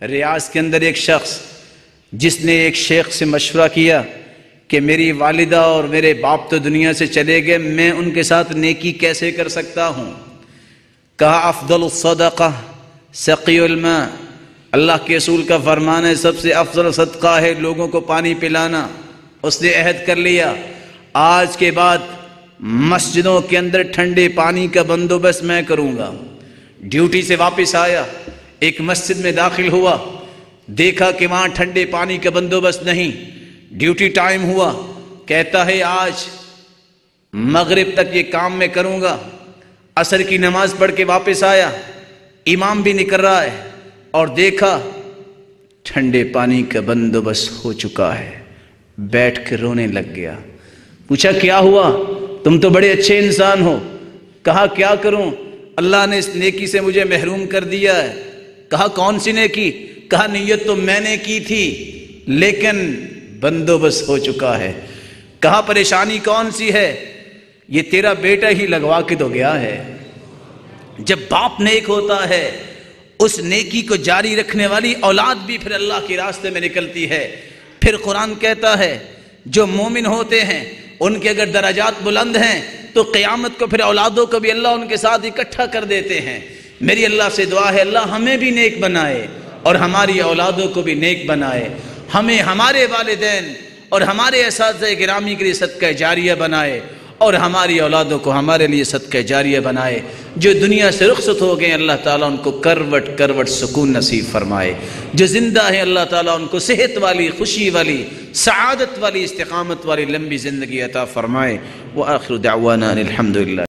ریاض کے اندر ایک شخص جس نے ایک شیخ سے مشورہ کیا کہ میری والدہ اور میرے باپ تو دنیا سے چلے گئے، میں ان کے ساتھ نیکی کیسے کر سکتا ہوں؟ کہا افضل الصدقہ سقی الماء، اللہ کے رسول کا فرمان ہے سب سے افضل صدقہ ہے لوگوں کو پانی پلانا۔ اس نے عہد کر لیا آج کے بعد مسجدوں کے اندر ٹھنڈے پانی کا بندوبست میں کروں گا۔ ڈیوٹی سے واپس آیا، ایک مسجد میں داخل ہوا، دیکھا کہ وہاں ٹھنڈے پانی کا بندوبست نہیں۔ ڈیوٹی ٹائم ہوا، کہتا ہے آج مغرب تک یہ کام میں کروں گا۔ عصر کی نماز پڑھ کے واپس آیا، امام بھی نکل رہا ہے اور دیکھا ٹھنڈے پانی کا بندوبست ہو چکا ہے، بیٹھ کے رونے لگ گیا۔ پوچھا کیا ہوا؟ تم تو بڑے اچھے انسان ہو۔ کہا کیا کروں، اللہ نے اس نیکی سے مجھے محروم کر دیا ہے۔ کہا کون سی نیکی؟ کہا نیت تو میں نے کی تھی لیکن بندوبست ہو چکا ہے۔ کہا پریشانی کون سی ہے؟ یہ تیرا بیٹا ہی لگوا کے تو گیا ہے۔ جب باپ نیک ہوتا ہے اس نیکی کو جاری رکھنے والی اولاد بھی پھر اللہ کے راستے میں نکلتی ہے۔ پھر قرآن کہتا ہے جو مومن ہوتے ہیں ان کے اگر درجات بلند ہیں تو قیامت کو پھر اولادوں کو بھی اللہ ان کے ساتھ اکٹھا کر دیتے ہیں۔ میری اللہ سے دعا ہے اللہ ہمیں بھی نیک بنائے اور ہماری اولادوں کو بھی نیک بنائے، ہمیں ہمارے والدین اور ہمارے اساتذہ گرامی کے لیے صدقہ جاریہ بنائے اور ہماری اولادوں کو ہمارے لیے صدقہ جاریہ بنائے۔ جو دنیا سے رخصت ہو گئے اللہ تعالیٰ ان کو کروٹ کروٹ سکون نصیب فرمائے، جو زندہ ہیں اللہ تعالیٰ ان کو صحت والی، خوشی والی، سعادت والی، استقامت والی لمبی زندگی عطا فرمائے۔ وآخر دعوانا الحمدللہ۔